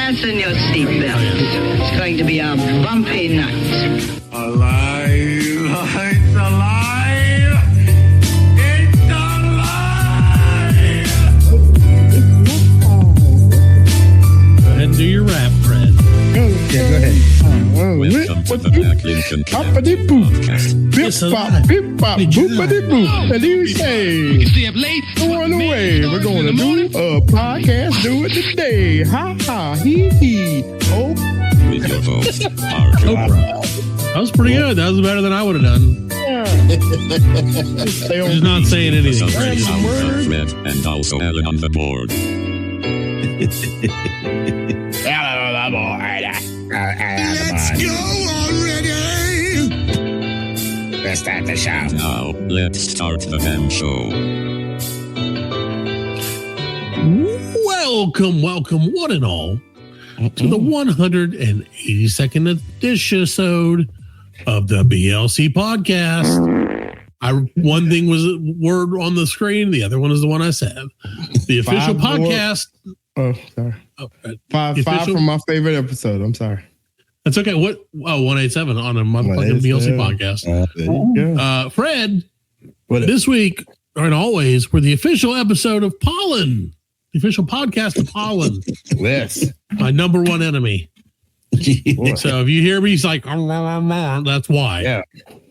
Fasten your seatbelts. It's going to be a bumpy night. Alive! It's alive! It's alive! Go ahead and do your rap, Fred. Okay, go ahead. Welcome to the Back Lincoln Podcast. Going away. We're going to do a podcast. Do it today. Ha ha hee hee. Oh, With your host, Arthur. That was pretty good. That was better than I would have done. stay on Just not saying anything. Celebrity sounds of Fred and also Alan on the board. Let's go already! Let's start the show. Now, let's start the damn show. Welcome, one and all, to the 182nd edition of the BLC podcast. One thing was a word on the screen, the other one is the one I said. The official podcast. Oh, sorry. Five from my favorite episode. I'm sorry. That's okay. What? Oh, 187 on a motherfucking BLC podcast. Fred, this week and always, we're the official episode of Pollen, the official podcast of Pollen. Yes. My number one enemy. So if you hear me, he's like, that's why. Yeah.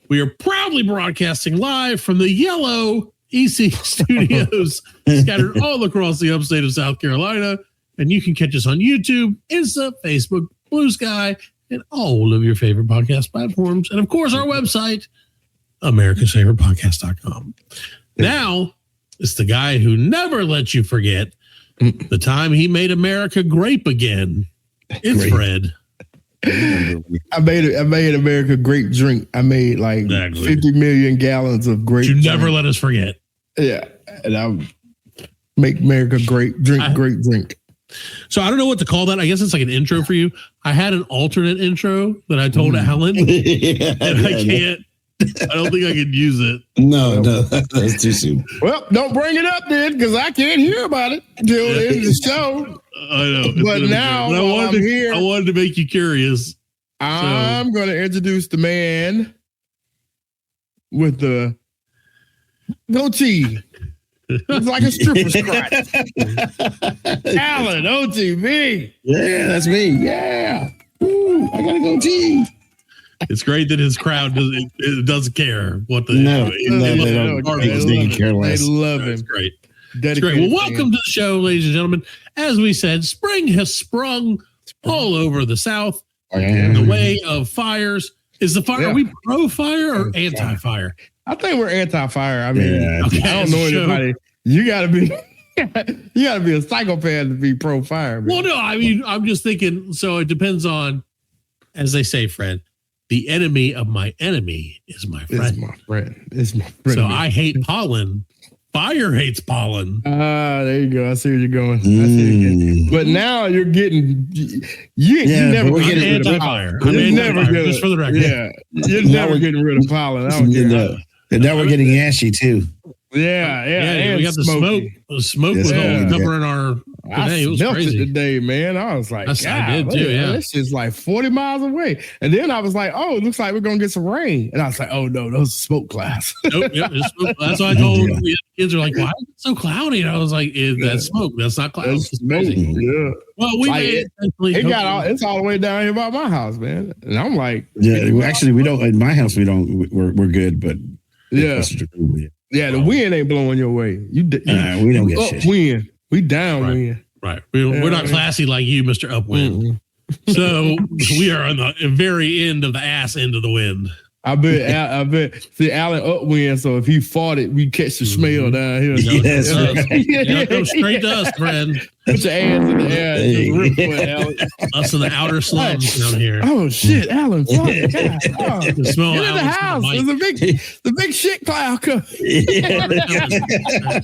We are proudly broadcasting live from the yellow EC studios scattered all across the upstate of South Carolina. And you can catch us on YouTube, Insta, Facebook, Blue Sky, and all of your favorite podcast platforms. And of course, our website, americasfavoritepodcast.com. Now, it's the guy who never lets you forget the time he made America grape again. It's Grape. Fred. I made America grape drink. I made like Exactly. 50 million gallons of grape. You drink. never let us forget. Yeah. And I make America grape drink. So I don't know what to call that. I guess it's like an intro for you. I had an alternate intro that I told Alan, and I don't think I can use it. No, that's too soon. Well, don't bring it up then, because I can't hear about it until the end of the show. I know. But now, while I'm here, I wanted to make you curious. I'm going to introduce the man with the goatee. It's like a stripper scratch. Alan, OTV. Yeah, that's me. Yeah. Ooh, I gotta go tea. It's great that his crowd doesn't care what the They don't care less. They love It's him. great. It's great. Well, welcome to the show, ladies and gentlemen. As we said, spring has sprung all over the South in the way of fires. Is the fire? Yeah. Are we pro fire or anti fire? I think we're anti-fire. I mean, Okay, I don't know anybody. You gotta be a psychopath to be pro-fire. Man. Well, no, I mean, I'm just thinking. So it depends on, as they say, Fred. The enemy of my enemy is my friend. It's my friend. So I hate pollen. Fire hates pollen. There you go. I see where you're going. I see where you're getting. But now you're getting. You never we're get getting rid of anti-fire. pollen. I'm You're never anti-fire, gonna- just for the record. Yeah, you're never getting rid of pollen. I don't care. And now we're getting ashy too. Yeah. Yeah, we got the smoke. The smoke was all covering our. Today. It was smelt crazy. it today, man. I was like, I did too. Yeah, this is like 40 miles away. And then I was like, oh, it looks like we're gonna get some rain. And I was like, oh no, those are smoke clouds. Nope, yep, it's smoke. That's what I told the kids. Are like, why is it so cloudy? And I was like, that's smoke. That's not clouds. It's crazy. Yeah. Well, we Like, made it's all the way down here by my house, man. And I'm like, Actually, we don't. In my house, we don't. We're good, but yeah, the wind ain't blowing your way. We don't get shit. Wind. We down Right. wind. Right. We're not classy like you, Mr. Upwind. So we are on the very end of the ass end of the wind. I bet. See, Alan upwind, so if he farted, we catch the smell down here. Yes, right. Yeah, it goes straight to us, friend. Put your ass in the air. And just rip for it, Alan. Us in the outer slums down here. Oh shit, Alan! Farted. God. Oh. The smell Get of in the Alan's house. mic. There's the big shit cloud coming.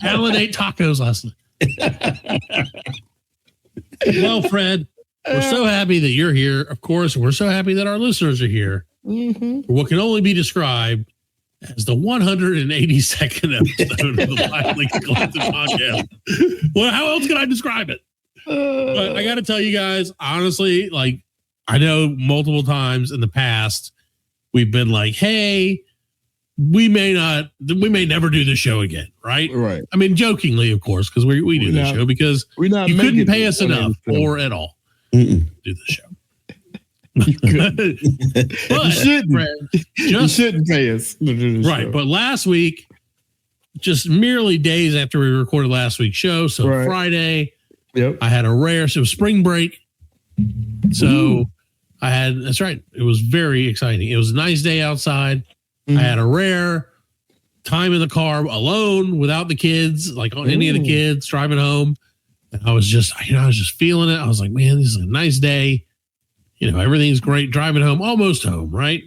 Alan ate tacos last night. Well, Fred, we're so happy that you're here. Of course, we're so happy that our listeners are here. For what can only be described as the 182nd episode of the Black Lincoln Collective podcast. Well, how else can I describe it? But I got to tell you guys, honestly, like, I know multiple times in the past, we've been like, hey, we may never do the show again, right? Right. I mean, jokingly, of course, because we do the show because you couldn't pay us enough or at all to do the show. But you shouldn't pay us. Right. But last week, just merely days after we recorded last week's show, so Friday, I had a rare, so it was spring break. So that's right. It was very exciting. It was a nice day outside. I had a rare time in the car alone without the kids, like any of the kids driving home. And I was just feeling it. I was like, man, this is a nice day. You know, everything's great. Driving home, almost home, right?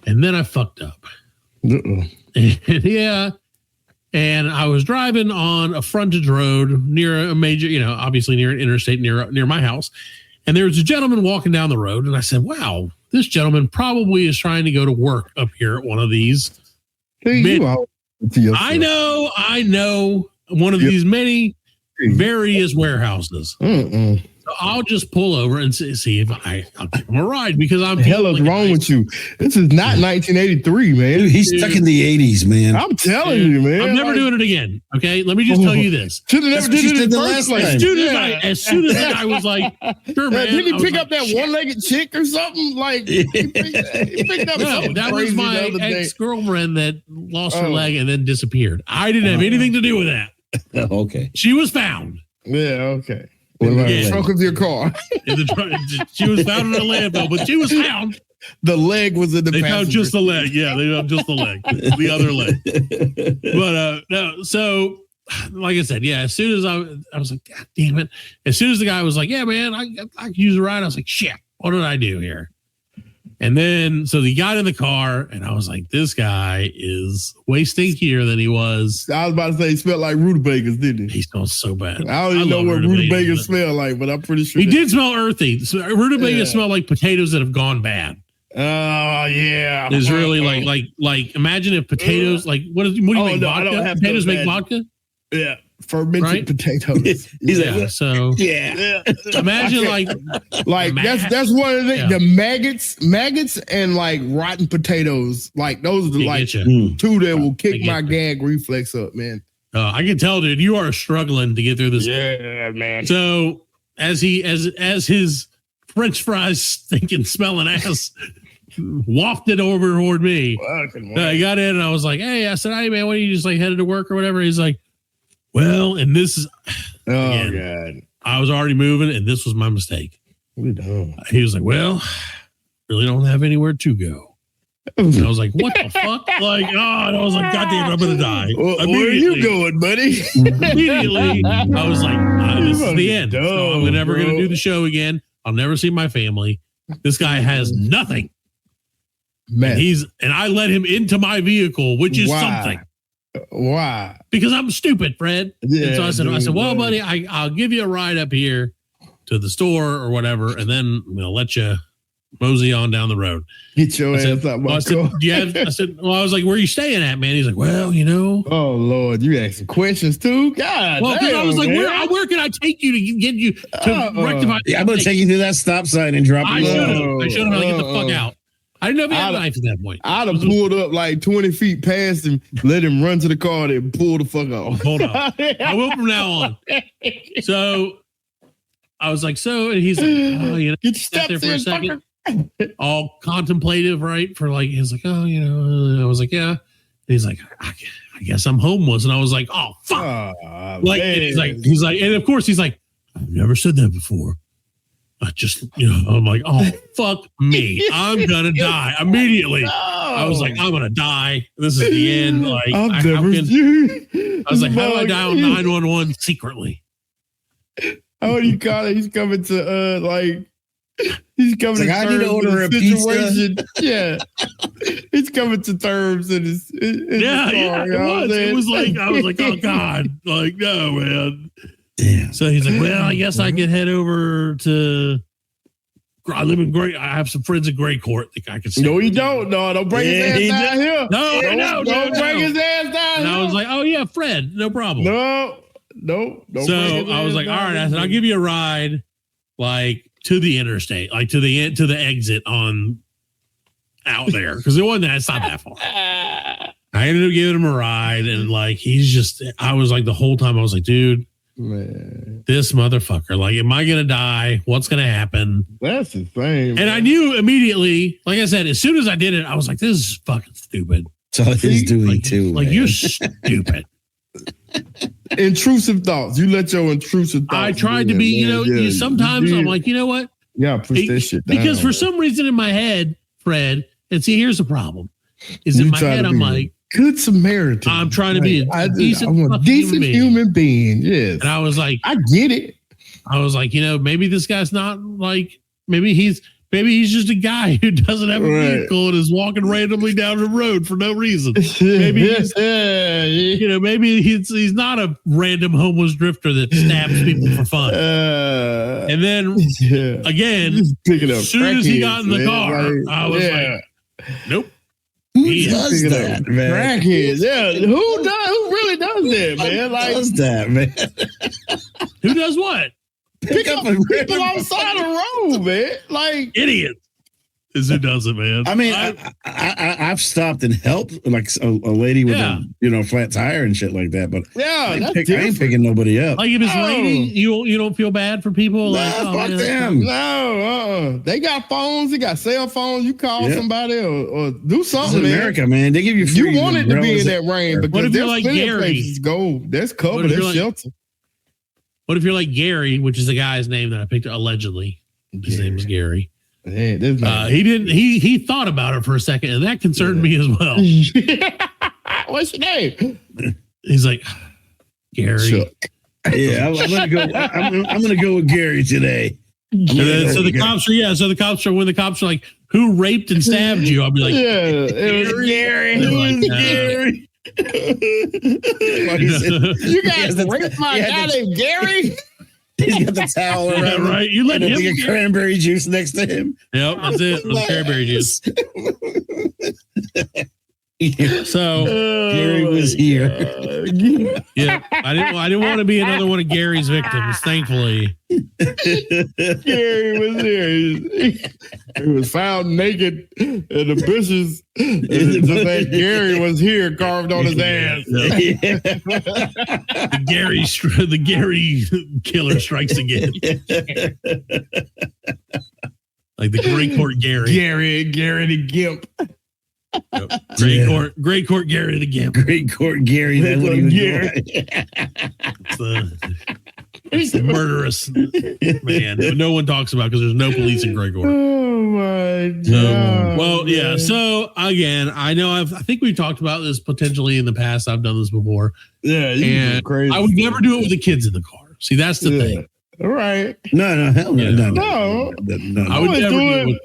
And then I fucked up. And I was driving on a frontage road near a major, obviously near an interstate near my house. And there was a gentleman walking down the road. And I said, wow, this gentleman probably is trying to go to work up here at one of these. I know. One of these many various warehouses. So I'll just pull over and see if I'll give him a ride because I'm. The hell is wrong with you? This is not 1983, man. Dude, he's stuck in the 80s, man. I'm telling you, man. I'm never doing it again. Okay, let me just tell you this. Should have never did it in the last place. As soon as the guy was like, "Sure, man," did he pick up that one-legged chick or something? Like he picked up. No, that was my ex-girlfriend that lost her leg and then disappeared. I didn't have anything to do with that. Okay, she was found. Yeah. Okay. In the trunk of your car. She was found in a landfill, but she was found. The leg was in the. They found just the leg. Yeah, they found just the leg, the other leg. But no. So, like I said, as soon as I was like, God damn it! As soon as the guy was like, yeah, man, I could use a ride. I was like, shit, what did I do here? And then, so he got in the car, and I was like, this guy is way stinkier than he was. I was about to say he smelled like rutabagas, didn't he? He smells so bad. I don't even know what rutabagas smell like, but I'm pretty sure he did smell earthy. So rutabagas smell like potatoes that have gone bad. Oh yeah, it's really like imagine if potatoes what do you make vodka? Potatoes make vodka. Yeah, fermented potatoes. He's like, so imagine like that's one of the maggots and like rotten potatoes. Like those are two that will kick my gag reflex up, man. I can tell, dude, you are struggling to get through this. Yeah, man. So as his French fries stinking smelling ass wafted over toward me, I got in and I was like, hey, I said, hey man, what are you just like headed to work or whatever? He's like, well, and this is God. I was already moving and this was my mistake. He was like, well, really don't have anywhere to go. And I was like, what the fuck? Like, and I was like, God damn it, I'm gonna die. Where are you going, buddy? Immediately, I was like, this is the end. So I'm never gonna do the show again. I'll never see my family. This guy has nothing. Man. And I let him into my vehicle, which is something. Why? Because I'm stupid, Fred. Yeah, and so I said, well, buddy, I'll give you a ride up here to the store or whatever, and then I'm gonna let you mosey on down the road. Get your ass out my car. I said, well, I was like, where are you staying at, man? He's like, well, Oh Lord, you asking questions too? God. Well, damn, I was like, where can I take you to get you to rectify? Yeah, I'm gonna take you to that stop sign and drop you off. I should have get the fuck out. I didn't know if he had a knife at that point. I'd have pulled up like 20 feet past him, let him run to the car, and pull the fuck off. Hold on. I will from now on. So I was like, and he's like, oh, get your steps there for a second. All contemplative, right? For like, he's like, I was like, yeah. And he's like, I guess I'm homeless. And I was like, oh, fuck. He's like, and of course he's like, I've never said that before. I just, I'm like, oh, fuck me. I'm going to die immediately. No. I was like, I'm going to die. This is the end. Like, I was like, how do I dial 911 secretly? How do you call it? He's coming to, he's coming to I need to order a pizza. Yeah. He's coming to terms in his car, it was like, I was like, oh, God. Like, no, man. Damn. So he's like, well, I guess I could head over to. I live in Gray. I have some friends in Gray Court. I could. No, you don't. No, don't bring his ass down here. No, don't bring his ass down here. And I was like, oh yeah, Fred, no problem. No, Nope. So I was like, all right, I said, I'll give you a ride, like to the interstate, like to the exit on out there. Cause it's not that far. I ended up giving him a ride and like, I was like, the whole time I was like, dude, man, this motherfucker, like, am I going to die? What's going to happen? That's the thing. And I knew immediately, like I said, as soon as I did it, I was like, this is fucking stupid. That's all he's doing like, too. Like, man. you're stupid. Intrusive thoughts. You let your intrusive thoughts. I tried to be, sometimes I'm like, you know what? Yeah, push that shit down. Because for some reason in my head, Fred, and see, here's the problem, is in my head, I'm like, good Samaritan. I'm trying to be a decent human being. Yes. And I was like, I get it. I was like, maybe this guy's not like, maybe he's just a guy who doesn't have a vehicle and is walking randomly down the road for no reason. Maybe maybe he's not a random homeless drifter that stabs people for fun. And then again, as soon as he got in the car, I was like, nope. Who does that, man? Crackheads. Yeah. Who really does that, man? Like, does that, man? Who does what? Pick up people outside the road, man. Like idiots. Is who does it, man? I mean, I've stopped and helped like a lady with a flat tire and shit like that. But I ain't picking nobody up. Like if it's raining, you don't feel bad for people. Nah, like, fuck them. No, they got phones. They got cell phones. You call somebody or do something. It's America, man. They give you free. You wanted to be in that rain because what if you're like Gary? Go. There's cover. There's shelter. What if you're like Gary, which is the guy's name that I picked allegedly? His name is Gary. Man, he didn't. He thought about it for a second, and that concerned me as well. What's your name? He's like Gary. Chuck. Yeah, I'm gonna go. I'm gonna go with Gary today. So the cops are So the cops are when the cops are like, "Who raped and stabbed you?" I'll be like, it was Gary. Gary. You guys raped my guy named Gary. He's got the towel around. Yeah, right. You let him get cranberry juice next to him. Yep, that's it. The cranberry juice. So Gary was here. Yeah, I didn't want to be another one of Gary's victims. Thankfully, Gary was here. He was found naked in the bushes. That Gary was here, carved on his ass. The Gary killer strikes again. Like the Great Court Gary. Gary the Gimp. Yep. Great Court Gary the Gimp. Great Court Gary. That's what he was doing. It's the murderous man that no one talks about because there's no police in Great Court. Oh my God. So again, I know I think we've talked about this potentially in the past. I've done this before. Yeah, and crazy. I would never do it with the kids in the car. See, that's the thing. All right. No, hell no. No. I would never do it.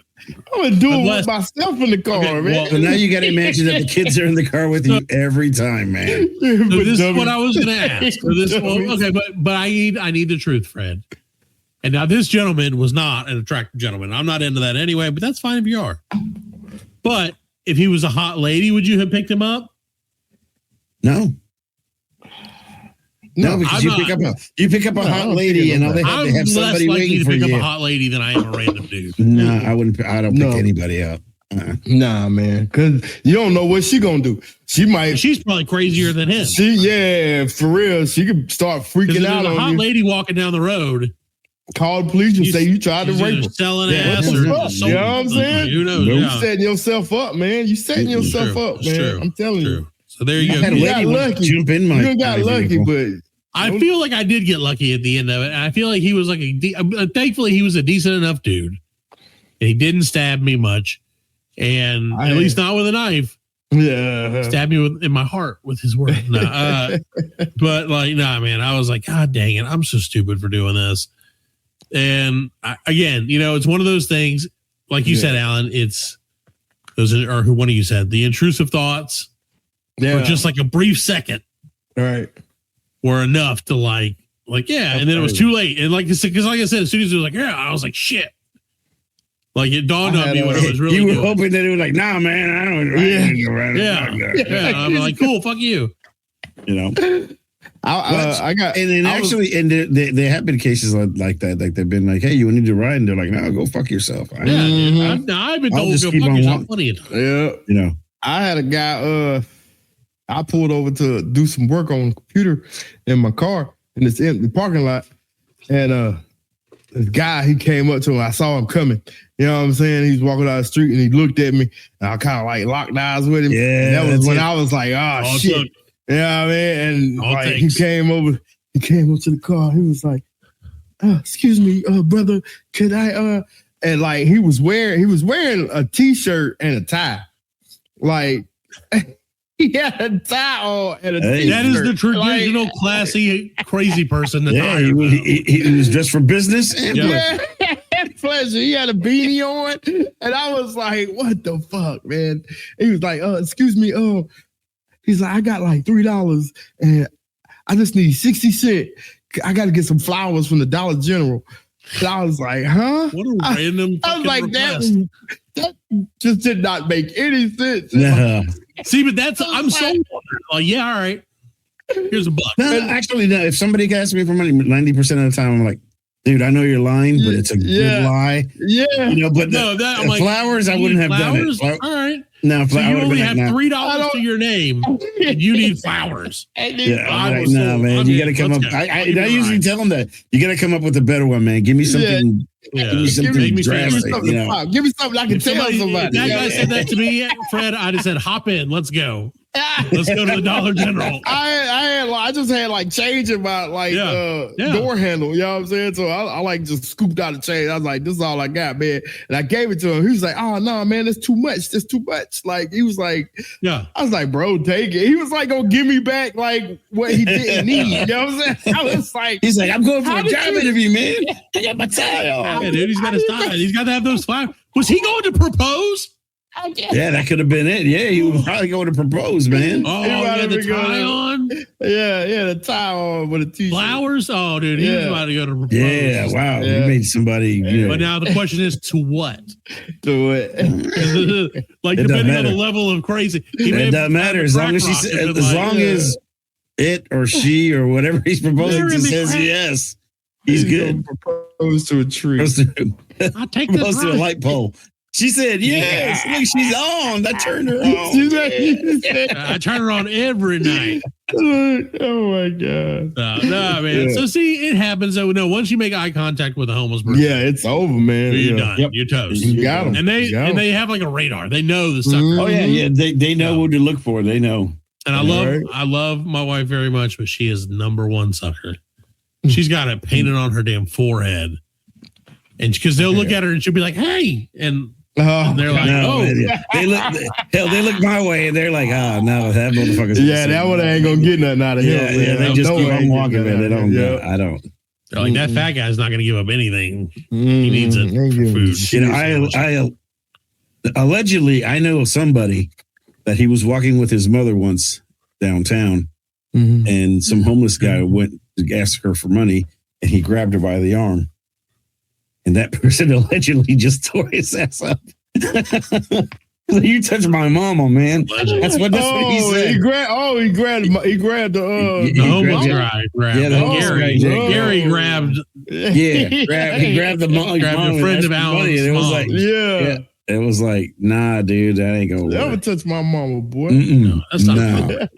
I would do it with myself in the car, man. Well, but now you got to imagine that the kids are in the car with you every time, man. So this is what I was going to ask. But I need the truth, Fred. And now this gentleman was not an attractive gentleman. I'm not into that anyway, but that's fine if you are. But if he was a hot lady, would you have picked him up? No. No, because you pick up a hot lady and all they have to have somebody waiting for you. I'm less likely to pick up a hot lady than I am a random dude. No, I wouldn't. I don't pick anybody up. Nah, man, because you don't know what she gonna do. She's probably crazier than him. For real. She could start freaking out on you. A hot lady walking down the road. Call the police and say you tried to rape her. Selling ass or you know what I'm saying? Who knows? You setting yourself up, man. You setting yourself up, man. True. I'm telling you. So there you go. You got lucky. Jump in my you got lucky, but I feel like I did get lucky at the end of it. I feel like he was like thankfully he was a decent enough dude. And he didn't stab me much. And at least not with a knife. Yeah. Stabbed me in my heart with his word. But man, I was like, God dang it. I'm so stupid for doing this. And again, it's one of those things, like you said, Alan, or who one of you said, the intrusive thoughts were just like a brief second. Right. Were enough to and then it was too late. And because like I said, as soon as it was like, I was like, shit. Like it dawned on me what I was really doing. You were hoping that it was like, nah, man, I don't. Yeah. I'm like, cool, fuck you. I got, and there have been cases like that. Like they've been like, "Hey, you need to ride," and they're like, "No, go fuck yourself." I've been told to go fuck yourself plenty of times. Yeah, you know. I had a guy. I pulled over to do some work on the computer in my car in this empty parking lot, and this guy, he came up to him. I saw him coming. You know what I'm saying? He's walking down the street and he looked at me, and I kind of like locked eyes with him. Yeah, and that was when I was like, "Oh shit." Yeah, I mean, and like, he came up to the car. He was like, "Excuse me, brother, could I?" And like he was wearing a t-shirt and a tie. Like he had a tie on and a t-shirt. That is the traditional, classy, crazy person. He was dressed for business and pleasure. He had a beanie on, and I was like, "What the fuck, man?" He was like, "Excuse me, he's like, I got like $3 and I just need 60 cents. I got to get some flowers from the Dollar General." And I was like, "Huh?" What a random I was like, request. that just did not make any sense. No. See, but I'm so like, yeah, all right. Here's a buck. No, actually, no. If somebody asks me for money, 90% of the time, I'm like, "Dude, I know you're lying, but it's a good lie." Yeah. You know, but I'm like, flowers, I wouldn't have done it. All right. No, so you only have like, $3 to your name, and you need flowers. No, man, you got to come up. I usually tell them that you got to come up with a better one, man. Give me something. Yeah. Give me something drastic. Give me something I can tell somebody. That guy said that to me, Fred. I just said, "Hop in, let's go." Let's go to the Dollar General. I just had like change in my door handle. You know what I'm saying? So I like just scooped out the change. I was like, "This is all I got, man." And I gave it to him. He was like, "Oh no, man, that's too much. That's too much." Like he was like, "Yeah." I was like, "Bro, take it." He was like, "Gonna give me back like what he didn't need." You know what I'm saying? I was like, he's like, "I'm going for a job interview, man. I got my tie on." Yeah, dude, he's got his tie. He's got to have those flowers. Was he going to propose? Yeah, that could have been it. Yeah, he was probably going to propose, man. Oh, he had the tie on? Yeah, the tie on with a t-shirt. Flowers? Oh, dude, he was about to go to propose. Yeah, wow. You made somebody. But now the question is, to what? To it. Like, depending on the level of crazy. It doesn't matter. As long as she says, as long as it or she or whatever he's proposing to says yes, he's good. Propose to a tree. I take this to a light pole. She said, "Yes, look, she's on." I turned her on. I turn her on every night. Oh my God. No, man. Yeah. So see, it happens. So no, once you make eye contact with a homeless person, it's over, man. You're done. Yep. You're toast. You got them. And they have like a radar. They know the sucker. Oh yeah. They know what to look for. They know. And I love my wife very much, but she is number one sucker. She's got it painted on her damn forehead. And because they'll look at her and she'll be like, "Hey," and they're like, "Oh." Man, they look my way and they're like, "Oh no, that motherfucker's." Yeah, that one ain't gonna get nothing out of him. Yeah, they just keep on walking, man. They don't. I don't. They're like, that fat guy's not gonna give up anything. He needs it for food. You know, I allegedly I know of somebody that he was walking with his mother once downtown, and some homeless guy went to ask her for money, and he grabbed her by the arm. And that person allegedly just tore his ass up. "You touched my mama, man." That's what he said. He grabbed the homeless guy. Gary grabbed. He grabbed the friend of Alan's. It was like, it was like, "Nah, dude, that ain't gonna work." Never touch my mama, boy. No, that's not.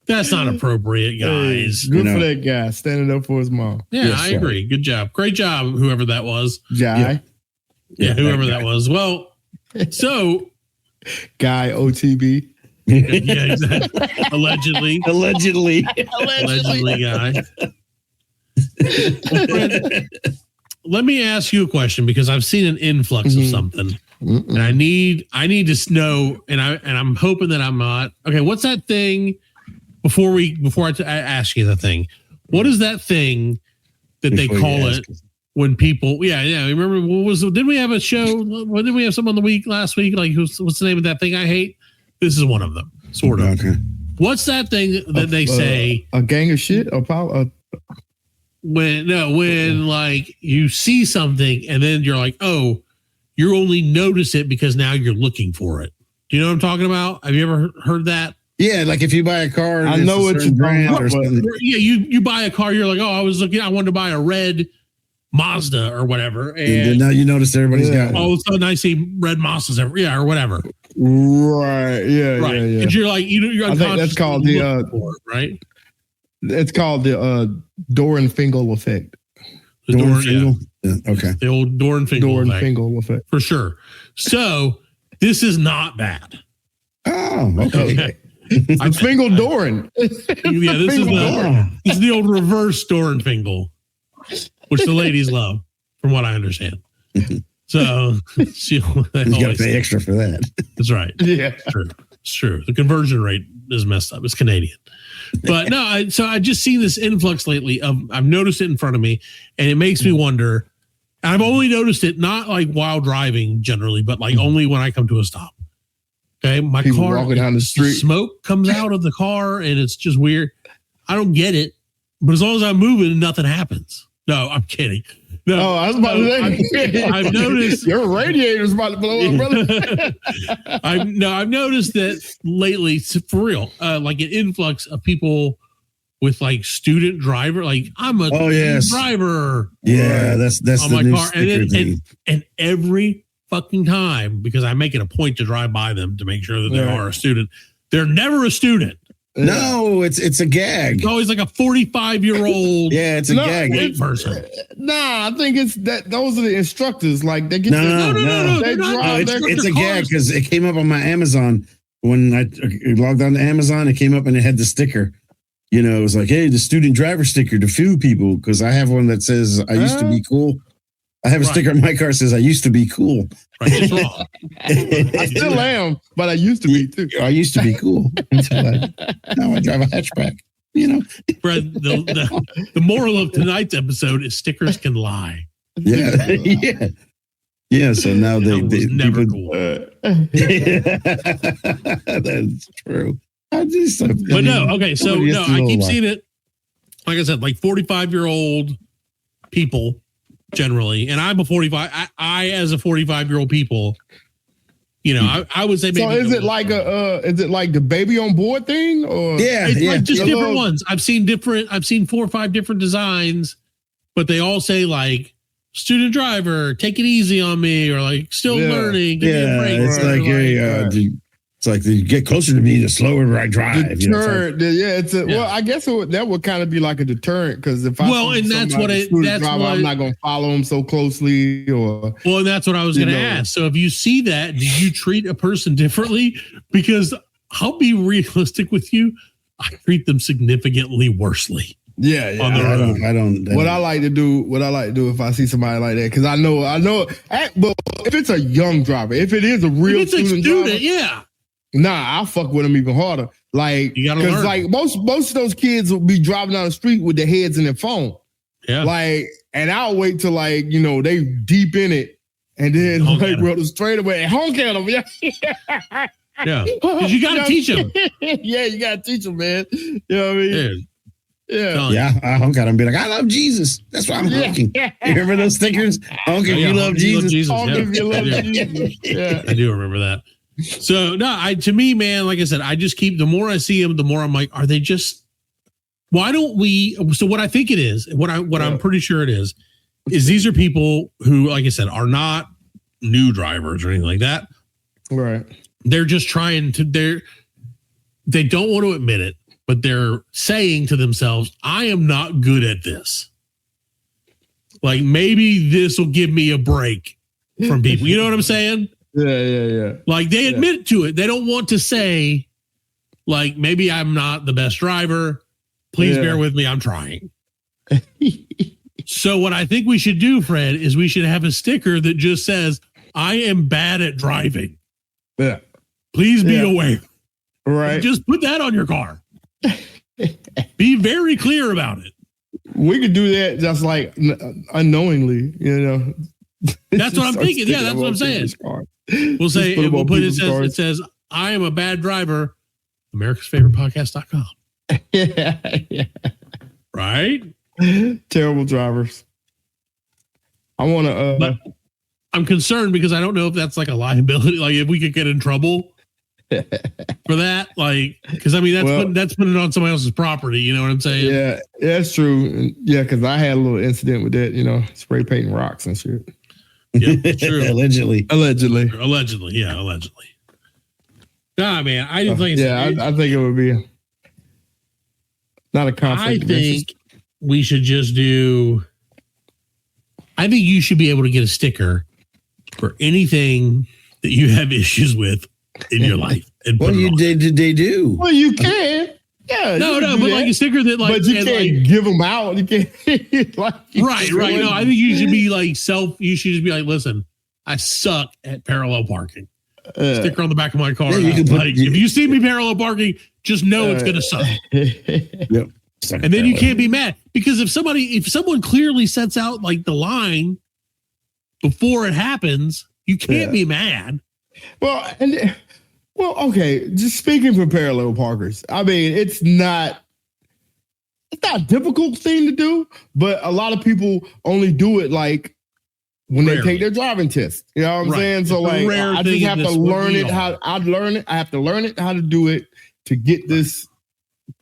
That's not appropriate, guys. Good for that guy standing up for his mom. Yeah, I agree. Good job. Great job, whoever that was. Guy. Yeah, whoever that was. Well, so. Guy OTB. Yeah, exactly. Allegedly, guy. Let me ask you a question because I've seen an influx of something. And I need to know, and I'm hoping that I'm not. Okay, what's that thing? Before I ask you the thing, what is that thing that they call it when people? Yeah. Remember did we have a show? Did we have some on the week last week? Like what's the name of that thing I hate? This is one of them, sort of. Okay. What's that thing that they say? A gang of shit or power? When like you see something and then you're like, oh, you only notice it because now you're looking for it. Do you know what I'm talking about? Have you ever heard that? Yeah, like if you buy a car, I know what you're brand or something. Yeah, you buy a car, you're like, oh, I wanted to buy a red Mazda or whatever, And then now you notice everybody's got one. all of a sudden I see red Mazdas or whatever. Right. Yeah. Right. Yeah. Yeah. And you're like, you're I think that's called the right. It's called the Dorenfingal effect. The Dorenfingal? Yeah, okay. The old Dorenfingal effect. Dorenfingal effect. For sure. So this is not bad. Oh, okay. I'm Fingal Doran. Yeah, this is the old reverse Dorenfingal, which the ladies love, from what I understand. So they you got to pay extra for that. That's right. Yeah, it's true. The conversion rate is messed up. It's Canadian. But no, I just seen this influx lately of, I've noticed it in front of me, and it makes me wonder. I've only noticed it not like while driving generally, but like only when I come to a stop. Okay, my people car walking down the street, smoke comes out of the car, and it's just weird. I don't get it, but as long as I'm moving, nothing happens. No, I'm kidding. No, I was about to say, I've noticed your radiator's about to blow up, brother. I've noticed that lately, for real, like an influx of people with like student driver, like I'm a student driver. Yeah, that's on the my new car, sticker thing. and every fucking time, because I make it a point to drive by them to make sure that they are a student. They're never a student. No, it's a gag. It's always like a 45-year-old. Yeah, it's a gag. White person. Nah, I think it's that those are the instructors. Like they get No, they drive. It's a gag because it came up on my Amazon when I logged on to Amazon. It came up and it had the sticker. You know, it was like, hey, the student driver sticker to few people, because I have one that says I used to be cool. I have a sticker on my car that says I used to be cool. Right, it's wrong. I still am, but I used to be too. I used to be cool until now I drive a hatchback. You know, Fred, the moral of tonight's episode is stickers can lie. Yeah, yeah. So now they never people, cool. That's true. But no, okay. So no, I keep seeing it. Like I said, like 45-year-old people generally, and I'm a 45. I as a 45-year-old people, you know, I would say maybe. So is it like the baby on board thing, or it's like just different ones? I've seen 4 or 5 different designs, but they all say like student driver, take it easy on me, or like still learning. Give me a break. It's like it's like you get closer to me, the slower I drive. Deterrent, well, I guess that would kind of be like a deterrent, because if I'm not going to follow them so closely, or and that's what I was going to ask. So if you see that, do you treat a person differently? Because I'll be realistic with you, I treat them significantly worsely. Yeah. I don't. What I like to do if I see somebody like that, because I know. But if it's a young driver, if it is a real student driver, nah, I'll fuck with them even harder. Like, because like most of those kids will be driving down the street with their heads in their phone. Yeah. Like, and I'll wait till like, you know, they deep in it, and then roll the straight away and honk at them. Yeah. Yeah. Because you got to teach them. Yeah, you got to teach them, man. You know what I mean? Yeah. I honk at them and be like, I love Jesus. That's why I'm honking. You remember those stickers? Honk if you love Jesus. Honk if you love Jesus. Yeah. I do remember that. So no, to me, man, like I said, I just the more I see them, the more I'm like, are they just, why don't we, so what I think it is, what I'm pretty sure it is these are people who, like I said, are not new drivers or anything like that. Right. They're just trying to, they don't want to admit it, but they're saying to themselves, I am not good at this. Like maybe this will give me a break from people. You know what I'm saying? Yeah. Like they admit to it. They don't want to say, like, maybe I'm not the best driver. Please bear with me. I'm trying. So what I think we should do, Fred, is we should have a sticker that just says, I am bad at driving. Yeah. Please be aware. Right. And just put that on your car. Be very clear about it. We could do that just like unknowingly, you know. That's what I'm thinking. Yeah, that's what I'm saying. We'll say, it says, I am a bad driver, americasfavoritepodcast.com. Yeah. Right? Terrible drivers. I want to. I'm concerned because I don't know if that's like a liability. Like if we could get in trouble for that? Like, because I mean, that's putting it on somebody else's property. You know what I'm saying? Yeah, that's true. Yeah, because I had a little incident with that. Spray painting rocks and shit. Yeah, true. Allegedly. Yeah, allegedly. Nah, man, I didn't think. I think it would be not a conflict. I think we should just do. I think you should be able to get a sticker for anything that you have issues with in your life. And What did they do? Well, you can. Yeah. No, but like a sticker that like. But you can't give them out. You can't. Right. No, I think you should be like you should just be like, listen, I suck at parallel parking. Sticker on the back of my car. Yeah, if you see me parallel parking, just know it's gonna suck. Yep. And then you can't be mad because if someone clearly sets out like the line before it happens, you can't be mad. Well, okay. Just speaking for parallel parkers, I mean, it's not a difficult thing to do, but a lot of people only do it like when they take their driving test. You know what I'm saying? So like, I just have to learn it. I have to learn it how to do it to get this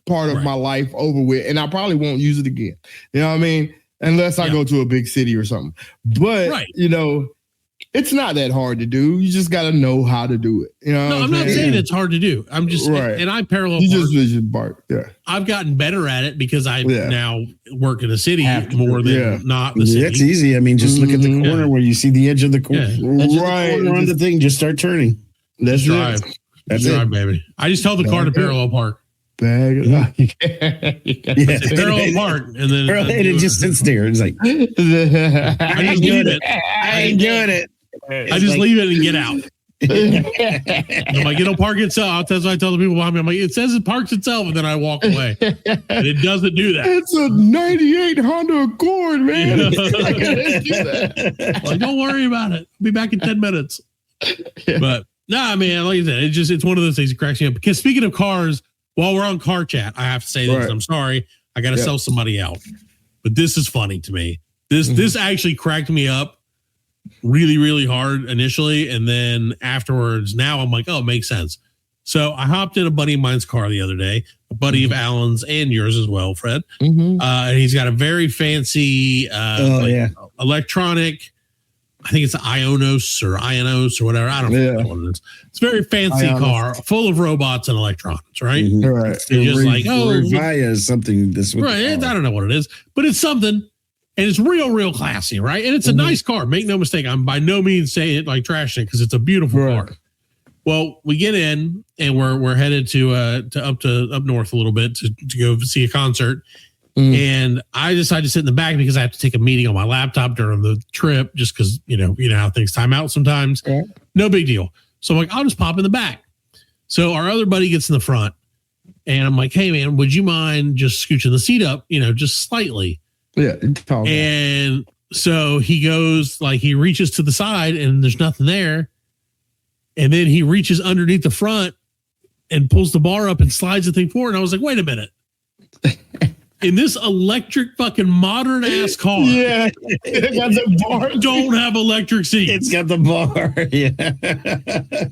part of my life over with, and I probably won't use it again. You know what I mean? Unless I go to a big city or something. But it's not that hard to do. You just got to know how to do it. You know? No, I'm not saying it's hard to do. I'm just and I parallel. You just bark. Yeah. I've gotten better at it because I now work in a city more than not the city. That's easy. I mean, just look at the corner where you see the edge of the corner. Right. On the thing, just start turning. Let's drive. That's drive, baby. I just tell the car to parallel park. Parallel park, and then it just sits there. It's like I just leave it. I ain't doing it. I just leave it and get out. I'm like, it'll park itself. That's what I tell the people behind me. I'm like, it says it parks itself, and then I walk away. And it doesn't do that. It's a 98 Honda Accord, man. Like, don't worry about it. I'll be back in 10 minutes. But nah, man, like I said, it's one of those things that cracks me up. Because speaking of cars, while we're on car chat, I have to say this. I'm sorry. I got to sell somebody out. But this is funny to me. This actually cracked me up really, really hard initially. And then afterwards, now I'm like, oh, it makes sense. So I hopped in a buddy of mine's car the other day, a buddy of Alan's and yours as well, Fred. And he's got a very fancy electronic, I think it's Ionos or whatever. I don't know what it is. It's a very fancy car full of robots and electronics, right? Right. You're just like, Revia is something this way. Right. I don't know what it is, but it's something. And it's real classy, right? And it's a nice car. Make no mistake. I'm by no means saying it like trashing it because it's a beautiful car. Well, we get in and we're headed to up north a little bit to go see a concert. And I decided to sit in the back because I have to take a meeting on my laptop during the trip just because, you know how things time out sometimes. No big deal. So I'm like, I'll just pop in the back. So our other buddy gets in the front and I'm like, hey, man, would you mind just scooching the seat up, just slightly? Yeah. And so he goes, like, he reaches to the side and there's nothing there. And then he reaches underneath the front and pulls the bar up and slides the thing forward. And I was like, wait a minute. In this electric fucking modern ass car, it got the bar. Don't have electric seats. It's got the bar. Yeah.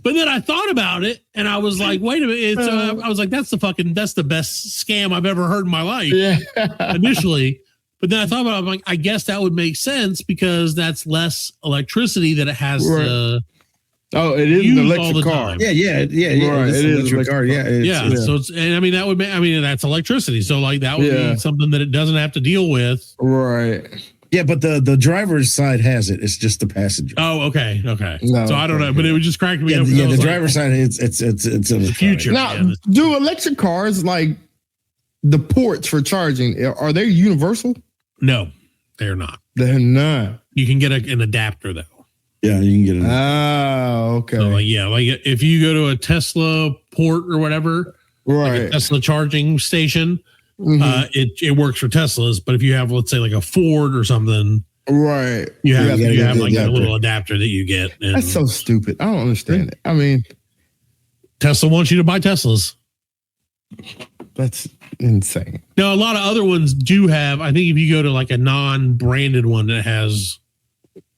But then I thought about it and I was like, wait a minute. I was like, that's the best scam I've ever heard in my life. Initially. But then I thought about it. I'm like, I guess that would make sense because that's less electricity that it has to. Oh, it is an electric car. Time. Yeah. Right, It is electric car. Yeah. So it's, and I mean, that would be, that's electricity. So like that would be something that it doesn't have to deal with. Right. Yeah, but the driver's side has it. It's just the passenger. Oh, okay. No, so I don't know, but it was just cracking me up. Yeah, the driver's side, it's the future. Now, do electric cars, like the ports for charging, are they universal? No, they're not. They're not. You can get an adapter though. Yeah, you can get it. Oh, okay. So like if you go to a Tesla port or whatever, like a Tesla charging station, it works for Teslas. But if you have, let's say, like a Ford or something, right, you have like a little adapter that you get. And that's so stupid. I don't understand it. I mean, Tesla wants you to buy Teslas. That's insane. Now, a lot of other ones do have. I think if you go to like a non-branded one that has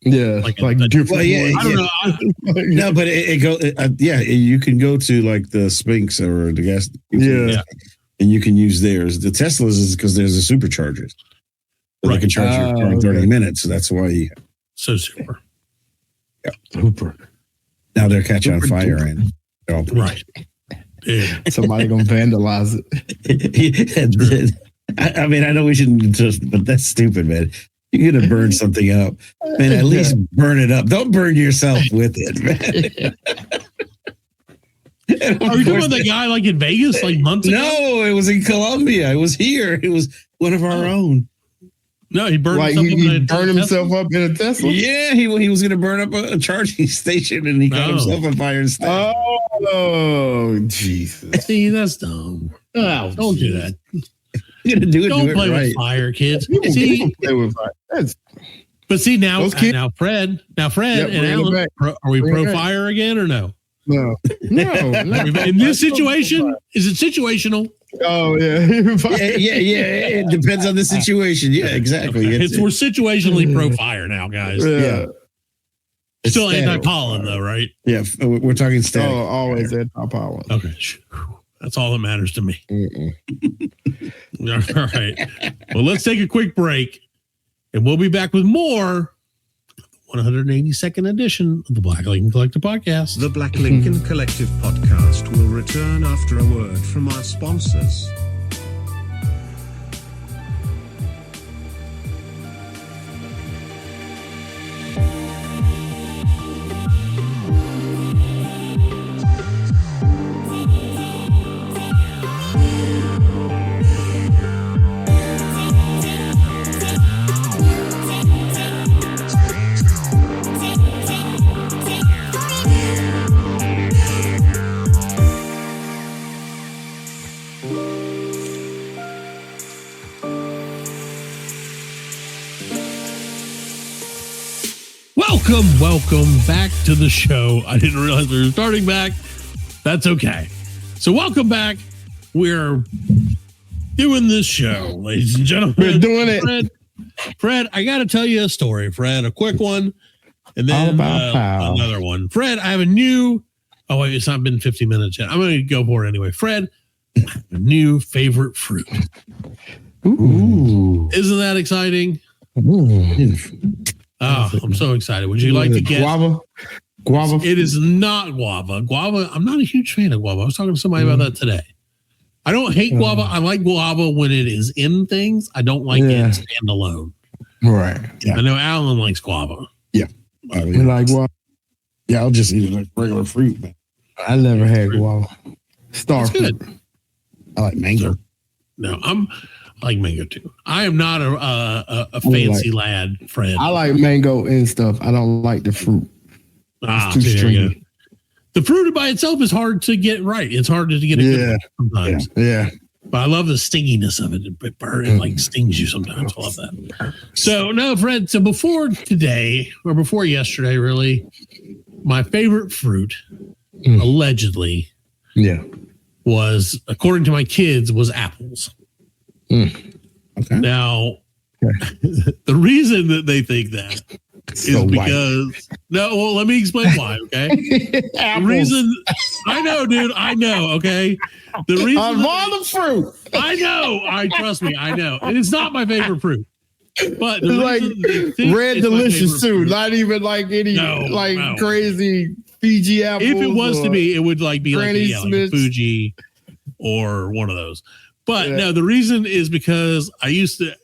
Yeah, like different. Well, yeah, I don't know. No, but it go. You can go to like the Sphinx or the gas. Yeah. And you can use theirs. The Teslas is because there's a supercharger. So they can charge your car in 30 minutes. So that's why So super. Yeah. Super. Now they're catching on fire and right. Yeah. Somebody gonna vandalize it. I mean, I know we shouldn't just, but that's stupid, man. You're gonna burn something up, man. At least burn it up. Don't burn yourself with it, man. Are you talking about that guy like in Vegas, like months ago? No, it was in Colombia. It was here. It was one of our own. No, he burned like himself he burned himself up in a Tesla. Yeah, he was going to burn up a charging station, and he got himself on fire instead. Oh, Jesus! See, that's dumb. Oh, don't do that. You're gonna do it. Don't do play it right. with fire, kids. See, play with fire. But see now, Fred, Yep, and Alan, are we pro fire again or no? No. In this situation, is it situational? Oh yeah. yeah. It depends on the situation. Yeah, exactly. Okay. We're situationally pro fire now, guys. Yeah. Still anti-pollen though, right? Yeah, we're talking static. Oh, always anti-pollen. Okay. That's all that matters to me. All right. Well, let's take a quick break and we'll be back with more 182nd edition of the Black Lincoln Collective Podcast. The Black Lincoln Collective Podcast will return after a word from our sponsors. Welcome back to the show. I didn't realize we were starting back. That's okay. So welcome back. We're doing this show, ladies and gentlemen. We're doing it. Fred, I got to tell you a story, Fred, a quick one. And then another one. Fred, I have a new, oh wait, it's not been 50 minutes yet. I'm going to go for it anyway. Fred, a new favorite fruit. Ooh. Isn't that exciting? Ooh. Oh, I'm so excited. Would you like to guess? Guava? It is not guava. Guava, I'm not a huge fan of guava. I was talking to somebody about that today. I don't hate guava. I like guava when it is in things. I don't like it standalone. Right. Yeah. I know Alan likes guava. Yeah. You like guava? Yeah, I'll just eat it like regular fruit, man. I never had guava. Star fruit. Good. I like mango. No, I like mango too. I am not a fancy lad, Fred. I like mango and stuff. I don't like the fruit. It's too stringy. The fruit by itself is hard to get right. It's hard to get it good sometimes. Yeah. But I love the stinginess of it. It like stings you sometimes. I love that. So no, Fred. So before today or before yesterday, really, my favorite fruit, allegedly, was, according to my kids, was apples. Okay. Now, the reason that they think that is because let me explain why. Okay, the reason I know, dude, I know. Okay, the reason of all the fruit, I know. Trust me, I know, and it's not my favorite fruit. But the like red delicious too, fruit, not even like any crazy Fiji apple. If it was to be, it would like be like a Fuji or one of those. But no, the reason is because I used to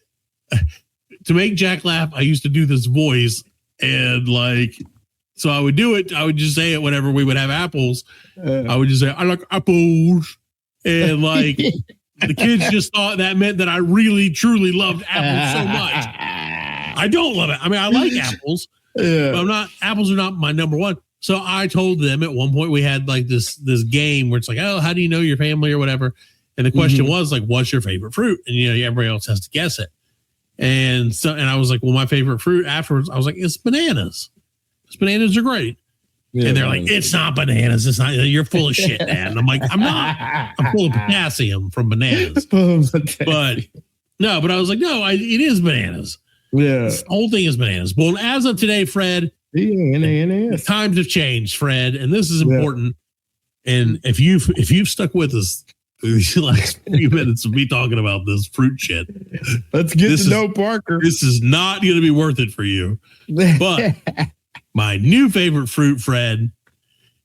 make Jack laugh. I used to do this voice, and so I would do it. I would just say it whenever we would have apples. I would just say, "I like apples," and the kids just thought that meant that I really truly loved apples so much. I don't love it. I mean, I like apples, but apples are not my number one. So I told them at one point we had like this game where it's like, oh, how do you know your family or whatever? And the question was like, what's your favorite fruit? And everybody else has to guess it. And I was like, well, my favorite fruit afterwards, I was like, it's bananas. Bananas are great. Yeah, and they're like, it's not bananas. It's not, you're full of shit, Dad. And I'm like, I'm not. I'm full of potassium from bananas. But I was like, no, it is bananas. Yeah. This whole thing is bananas. Well, as of today, Fred, times have changed, Fred, and this is important. And if you've stuck with us these last few minutes of me talking about this fruit shit, let's get to know Parker. This is not going to be worth it for you. But my new favorite fruit, Fred,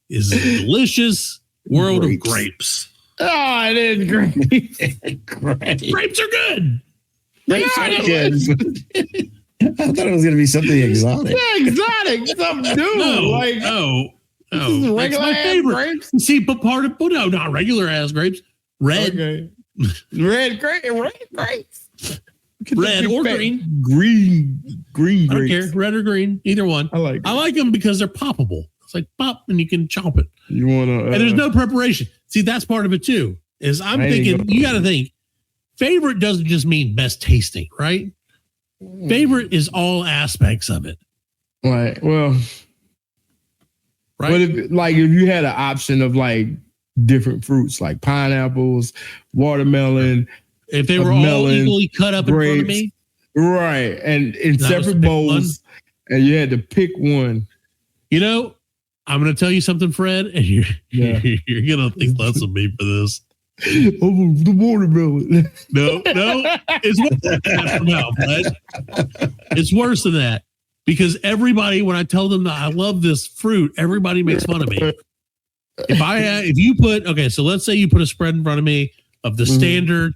is the delicious world of grapes. Oh, it is grapes. Grapes are good. Grapes are good. I thought it was going to be something exotic. Yeah, exotic. Something new. No. That's my favorite. Grapes? See, but no, not regular ass grapes. Red. Okay. Red grapes. Red or green. Green grapes. I don't care. Red or green. Either one. I like them because they're poppable. It's like pop and you can chomp it. You want to. And there's no preparation. See, that's part of it too. Is I'm thinking, you got to think, favorite doesn't just mean best tasting, right? Favorite is all aspects of it. Right. Well, right. But if you had an option of like different fruits like pineapples, watermelon, if they were all equally cut up grapes, in front of me, right, and in separate bowls, and you had to pick one. You know, I'm going to tell you something, Fred, and you're going to think less of me for this. Oh, the watermelon. No, it's worse than that, Fred. It's worse than that because everybody, when I tell them that I love this fruit, everybody makes fun of me. If you put, so let's say you put a spread in front of me of the standard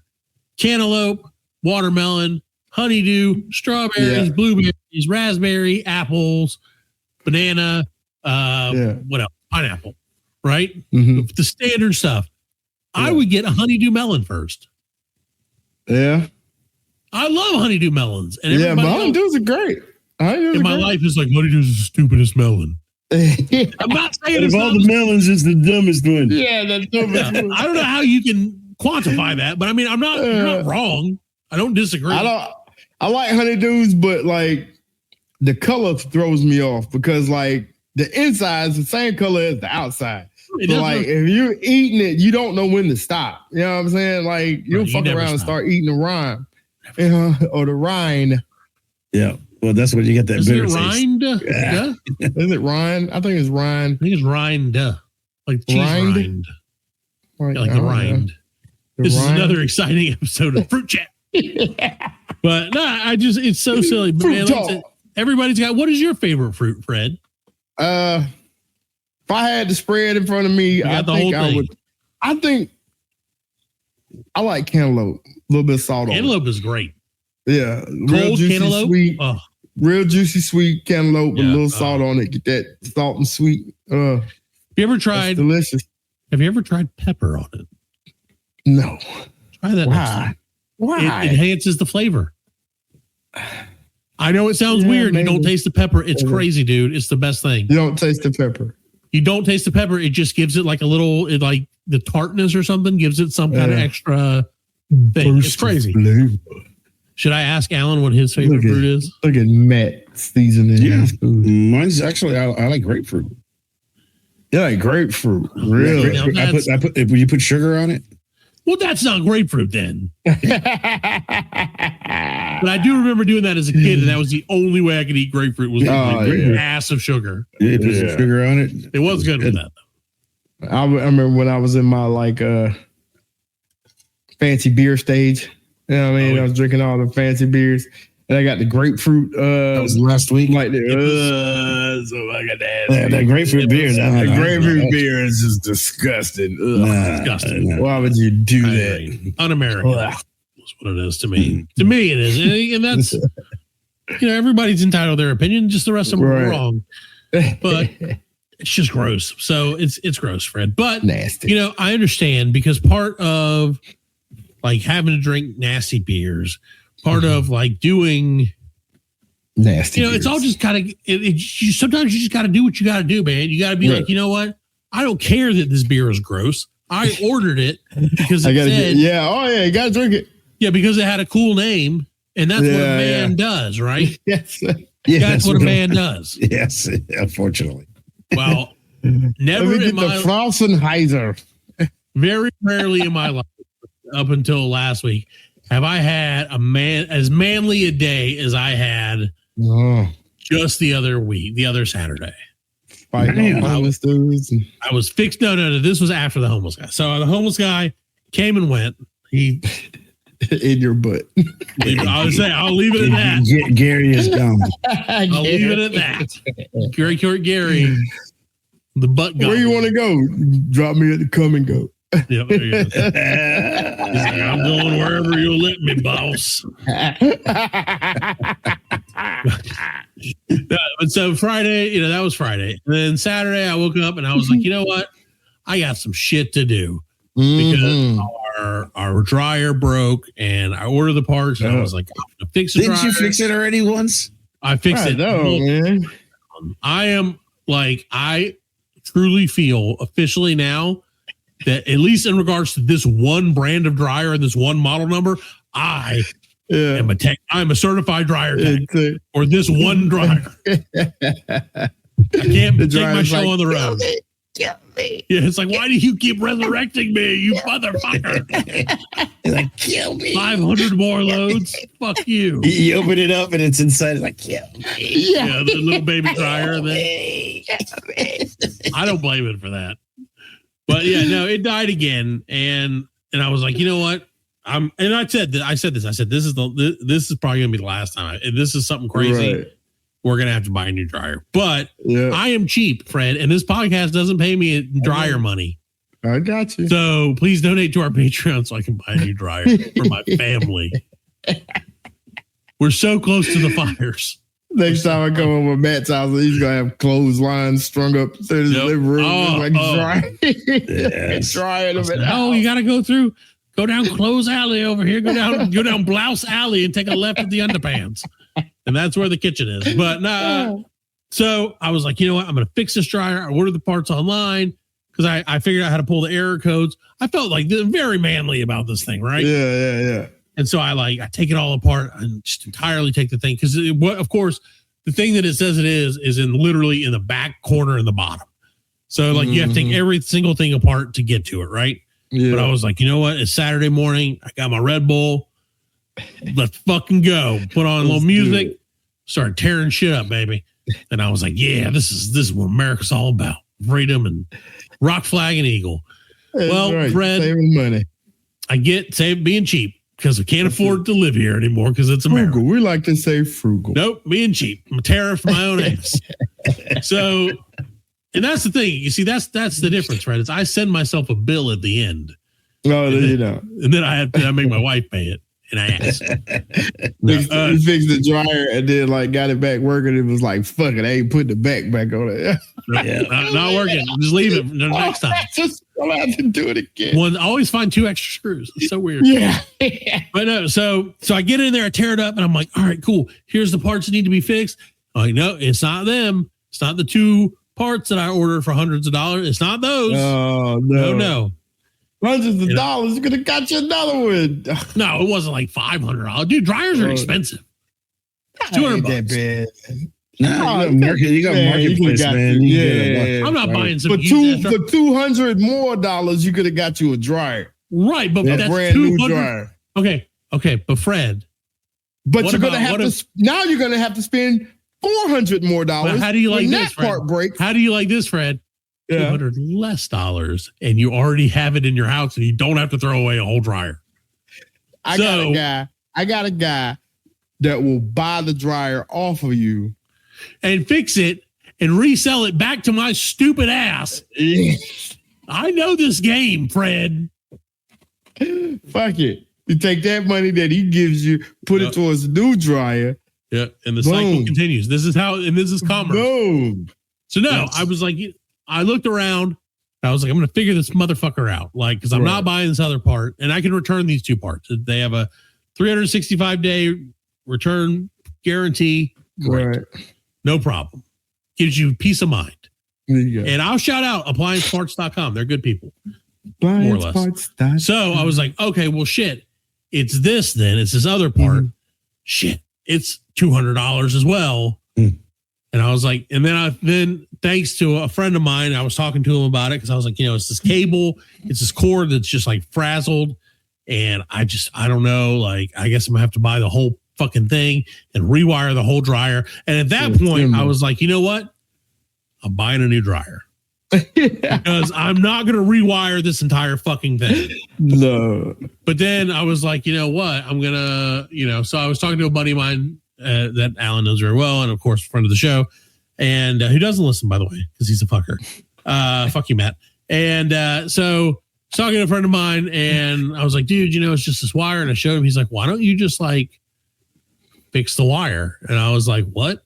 cantaloupe, watermelon, honeydew, strawberries, blueberries, raspberry, apples, banana, what else? Pineapple, right? The standard stuff. I would get a honeydew melon first. Yeah. I love honeydew melons. And but honeydews are great. My life is like, honeydew's the stupidest melon. I'm not saying of all the melons, it's the dumbest one. Yeah, the dumbest one. I don't know how you can quantify that, but I mean, you're not wrong. I don't disagree. I like honeydews, but like the color throws me off because like the inside is the same color as the outside. So like if you're eating it, you don't know when to stop. You know what I'm saying? Like you'll fuck around and start eating the rind, or the rind. Yeah. Well, that's when you get that bitter taste. Rind? Yeah. Is it rind? I think it's rind. I think it's rind. Like cheese rind. Like the rind. This is another exciting episode of Fruit Chat. But no, it's so silly. But man, everybody's got, what is your favorite fruit, Fred? If I had the spread in front of me, I think I like cantaloupe. A little bit of salt on it. Cantaloupe is great. Yeah. Cold cantaloupe? Sweet. Real juicy, sweet cantaloupe with a little salt on it. Get that salt and sweet. Have you ever tried? Delicious. Have you ever tried pepper on it? No. Try that next time. Why? It enhances the flavor. I know it sounds weird. Maybe. You don't taste the pepper. It's crazy, dude. It's the best thing. You don't taste the pepper. You don't taste the pepper. It just gives it like a little, like the tartness or something, gives it some kind of extra thing. It's crazy. Flavor. Should I ask Alan what his favorite fruit is? Look at Matt seasoning. Yeah. Mine's actually, I like grapefruit. Yeah, like grapefruit. Really? Will you put sugar on it? Well, that's not grapefruit then. But I do remember doing that as a kid, and that was the only way I could eat grapefruit was massive sugar. Yeah, put some sugar on it. It was good with that, though. I remember when I was in my fancy beer stage. You know what I mean? I was drinking all the fancy beers. And I got the grapefruit. That was last week. So I got that. That grapefruit beer. The grapefruit beer is just disgusting. Disgusting. Why would you do that? Un-American. That's what it is to me. To me, it is. And that's, everybody's entitled to their opinion. Just the rest of them are wrong. But it's just gross. So it's gross, Fred. But, nasty. I understand because part of like having to drink nasty beers, part of like doing nasty beers. It's all just kind of, sometimes you just got to do what you got to do, man. You got to be like, you know what? I don't care that this beer is gross. I ordered it because you got to drink it. Yeah, because it had a cool name, and that's what a man does, right? Yes. That's what a man does. Yes, unfortunately. Well, never in my life. Frausenheiser. Very rarely in my life, up until last week, have I had as manly a day as I had just the other Saturday. Fighting homeless dudes. I was fixed. No. This was after the homeless guy. So the homeless guy came and went. He in your butt. I would say I'll leave it at that. Gary is dumb. I'll leave it at that. Gary, the butt guy. Where you want to go? Drop me at the come and go. Yeah, there you go. He's like, I'm going wherever you'll let me, boss. But so Friday, that was Friday. And then Saturday, I woke up and I was like, you know what? I got some shit to do because our dryer broke, and I ordered the parts. And I was like, I'm gonna fix the dryer. Didn't you fix it already once? I fixed it. Man. I truly feel officially now that, at least in regards to this one brand of dryer and this one model number, I'm a certified dryer tech or this one dryer. I can't take my show on the road. Kill me. Yeah, it's like, why do you keep resurrecting me, you motherfucker? Like, kill me. 500 more loads? Fuck you. You open it up and it's inside. It's like, kill me. Yeah, the little baby dryer. I don't blame it for that. But yeah, no, it died again, and I was like, you know what? I said this is probably gonna be the last time. If this is something crazy, Right. We're gonna have to buy a new dryer. But I am cheap, Fred, and this podcast doesn't pay me dryer money. I got you. So please donate to our Patreon so I can buy a new dryer for my family. We're so close to the fires. Next time I come over Matt's house, he's gonna have clotheslines strung up in his living room, drying. Drying them. Oh, you got to go down Clothes Alley over here. Go down Blouse Alley and take a left at the underpants, and that's where the kitchen is. But no, so I was like, you know what? I'm gonna fix this dryer. I ordered the parts online because I figured out how to pull the error codes. I felt like very manly about this thing, right? Yeah. And so I take it all apart and just entirely take the thing. Because of course, the thing that it says it is literally in the back corner in the bottom. So you have to take every single thing apart to get to it. Right. Yeah. But I was like, you know what? It's Saturday morning. I got my Red Bull. Let's fucking go. Put on a little music. Start tearing shit up, baby. And I was like, yeah, this is what America's all about. Freedom and rock, flag, and eagle. That's well, right. Fred, saving money. I get being cheap. Because we can't afford to live here anymore because it's America. Frugal. We like to say frugal. Nope, being cheap. I'm a tariff for my own ass. So, and that's the thing. You see, that's the difference, right? Is I send myself a bill at the end. No, you don't. And then I make my wife pay it. And I ask. He fixed the dryer and then got it back working. It was like, fuck it, I ain't putting the back on it. Not working. Just leave it the next time. I'll have to do it again. I always find 2 extra screws. It's so weird. Yeah. But no, so I get in there, I tear it up, and I'm like, all right, cool. Here's the parts that need to be fixed. I'm like, no, it's not them. It's not the 2 parts that I ordered for hundreds of dollars. It's not those. Oh, No. Hundreds of dollars. You could have got you another one. No, it wasn't like $500. Dude, dryers are expensive. $200. No, you got marketplace, man. I'm not buying some. For $200 more, you could have got you a dryer. Right, but that's brand new dryer. Okay, but Fred. But you're gonna have to now. You're gonna have to spend $400 more. How do you like this, Fred? Part breaks. How do you like this, Fred? $200 less dollars, and you already have it in your house, and you don't have to throw away a whole dryer. I got a guy that will buy the dryer off of you and fix it and resell it back to my stupid ass. I know this game, Fred. Fuck it. You take that money that he gives you, put it towards the new dryer. Yeah, and the cycle continues. This is commerce. Boom. So no, I was like, I looked around. I was like, I'm going to figure this motherfucker out. Because I'm not buying this other part, and I can return these 2 parts. They have a 365-day return guarantee. Great. Right. No problem. Gives you peace of mind. And I'll shout out applianceparts.com. They're good people. More or less. So I was like, okay, well, shit. It's this then. It's this other part. Shit. It's $200 as well. And I was like, and then thanks to a friend of mine, I was talking to him about it because I was like, it's this cable, it's this cord that's just like frazzled. And I don't know. Like, I guess I'm gonna have to buy the whole fucking thing and rewire the whole dryer. And at that point, I was like, you know what? I'm buying a new dryer because I'm not going to rewire this entire fucking thing. No. But then I was like, you know what? I'm going to, so I was talking to a buddy of mine that Alan knows very well. And of course, friend of the show, and who doesn't listen, by the way, because he's a fucker. Fuck you, Matt. And so talking to a friend of mine, and I was like, dude, it's just this wire. And I showed him, he's like, why don't you just like fix the wire? And I was like, what?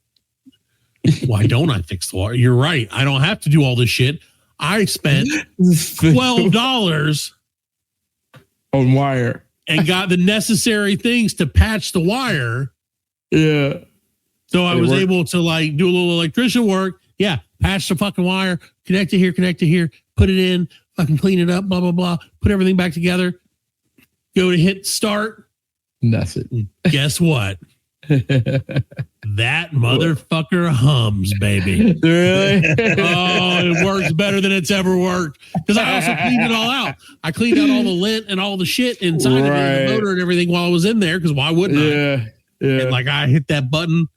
Why don't I fix the wire? You're right. I don't have to do all this shit. I spent $12 on wire and got the necessary things to patch the wire. Yeah. So I was able to like do a little electrician work. Yeah. Patch the fucking wire, connect it here, put it in, fucking clean it up, blah, blah, blah. Put everything back together. Go to hit start. Nothing. Guess what? That motherfucker hums, baby. Really? Oh, it works better than it's ever worked. Because I also cleaned it all out. I cleaned out all the lint and all the shit inside of it, the motor and everything while I was in there. Because why wouldn't I? Yeah. And like I hit that button,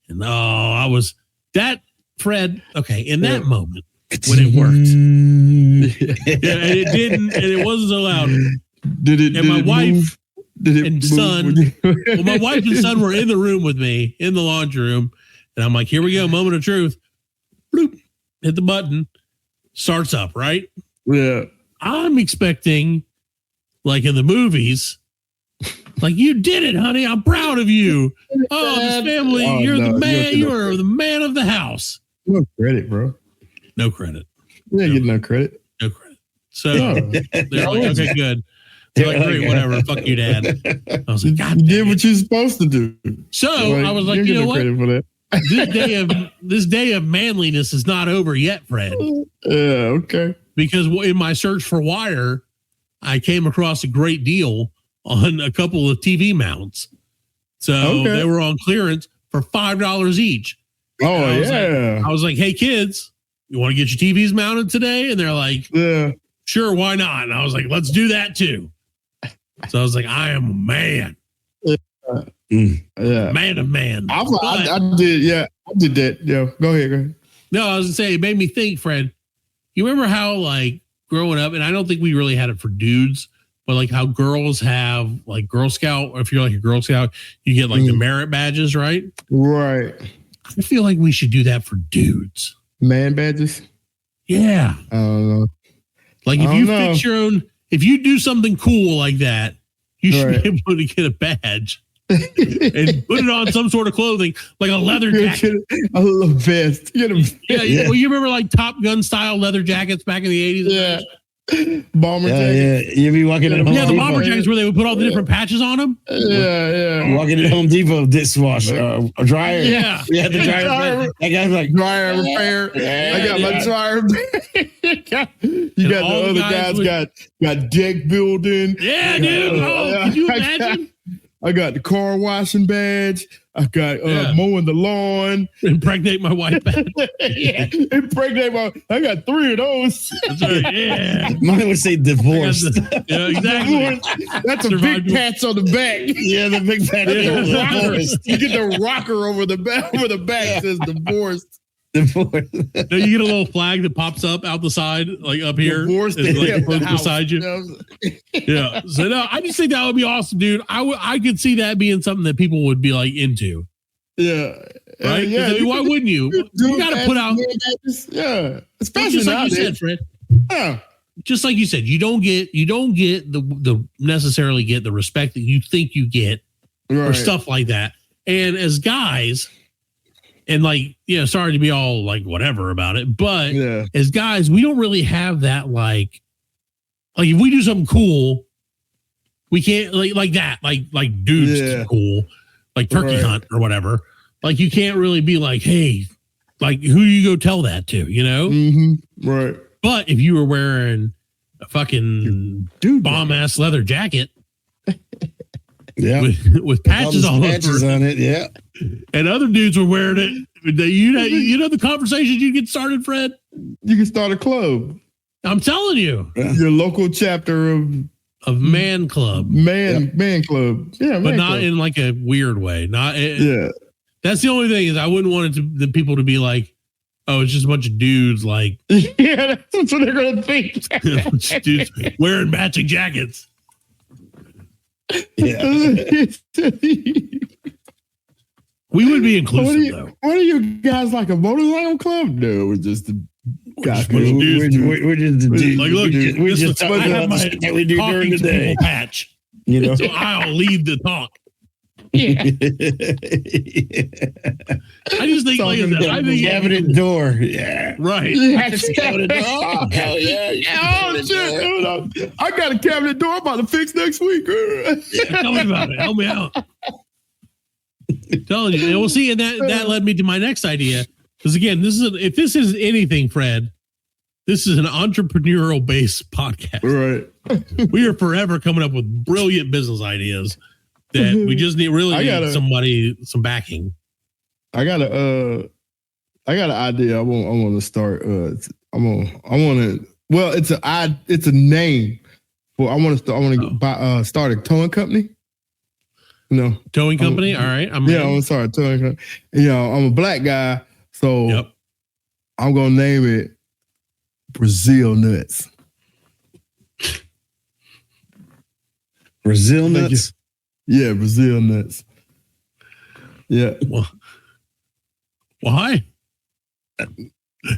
and I was that Fred. Okay, in that moment when it worked, and it didn't, and it wasn't so loud. Did it? And my wife. Move? And son, well, my wife and son were in the room with me in the laundry room, and I'm like, "Here we go, moment of truth." Bloop, hit the button, starts up, right? Yeah. I'm expecting, like in the movies, like you did it, honey. I'm proud of you. Oh, this family, you're the man. You're the man of the house. No credit, bro. No credit. Yeah, you get no credit. No credit. So they're like, "Okay, good." They're like, great, whatever. Fuck you, Dad. I was like, God, you did what you're supposed to do. So I was like, you know what? For that. this day of manliness is not over yet, Fred. Yeah, okay. Because in my search for wire, I came across a great deal on a couple of TV mounts. So they were on clearance for $5 each. Oh, I was like, hey, kids, you want to get your TVs mounted today? And they're like, yeah, sure, why not? And I was like, let's do that too. So I was like, I am a man. Yeah. Man of man. I did. Yeah, I did that. Yeah. Go ahead. No, I was going to say, it made me think, Fred, you remember how like growing up, and I don't think we really had it for dudes, but like how girls have like Girl Scout, or if you're like a Girl Scout, you get like the merit badges, right? Right. I feel like we should do that for dudes. Man badges? Yeah. I don't know. Like if you fix your own, if you do something cool like that, you should be able to get a badge and put it on some sort of clothing, like a leather jacket. A little vest. Yeah. Well, you remember like Top Gun style leather jackets back in the 80s? Yeah. Bomber jackets. Yeah. You'd be walking in Home the Depot. bomber jackets where they would put all the different patches on them. Yeah. Walking in Home Depot, dishwasher, a dryer. Yeah. We had the dryer. That guy's like, dryer repair. I got my dryer repair. You got the other guys got deck building. Yeah, dude. Can you imagine? I got the car washing badge. I got mowing the lawn. Impregnate my wife badge. I got 3 of those. That's right. Yeah. Mine would say divorced. Yeah, exactly. That's a big patch on the back. Yeah, the big patch. You get the rocker over the back. Over the back says divorced. Divorced. No, you get a little flag that pops up out the side, like up here, divorced, like beside you. Yeah. So no, I just think that would be awesome, dude. I could see that being something that people would be like into. Yeah. Right. Yeah. Why wouldn't you? You got to put out. Yeah. Especially just like nowadays. You said, Fred. Yeah. Just like you said, you don't get the necessarily get the respect that you think you get or stuff like that. And as guys. And like, sorry to be all like whatever about it, but as guys, we don't really have that like if we do something cool, we can't like that, like dudes cool, like turkey hunt or whatever. Like you can't really be like, hey, like who do you go tell that to, Mm-hmm. Right. But if you were wearing a fucking bomb ass leather jacket, with patches all over on it, yeah. And other dudes were wearing it. You know the conversations you get started, Fred? You can start a club. I'm telling you. Your local chapter of of man club. Man club. Yeah, but not in like a weird way. Yeah. That's the only thing is I wouldn't want the people to be like, oh, it's just a bunch of dudes like yeah, that's what they're gonna think. Dudes wearing matching jackets. Yeah. We would be inclusive though. What are you guys like a motorcycle club? No, we're just the guys. We're just like, look, we're just talking about the shit that we do during the day. Patch. You know, so I'll leave the talk. Yeah. I just think like that. I think cabinet door. Yeah. Right. Cabinet door. Oh, hell yeah. Oh shit. I got a cabinet door I'm about to fix next week. Tell me about it. Help me out. Telling you. And we'll see. And that led me to my next idea. Because again, if this is anything, Fred, this is an entrepreneurial based podcast. Right. We are forever coming up with brilliant business ideas that we just need some backing. I got an idea. I want to start. It's a name. Well, I want to start a towing company. Towing company. All right. I'm sorry. Towing company. I'm a black guy, so I'm gonna name it Brazil Nuts. Brazil Nuts. Yeah, Brazil Nuts. Yeah. Well, why?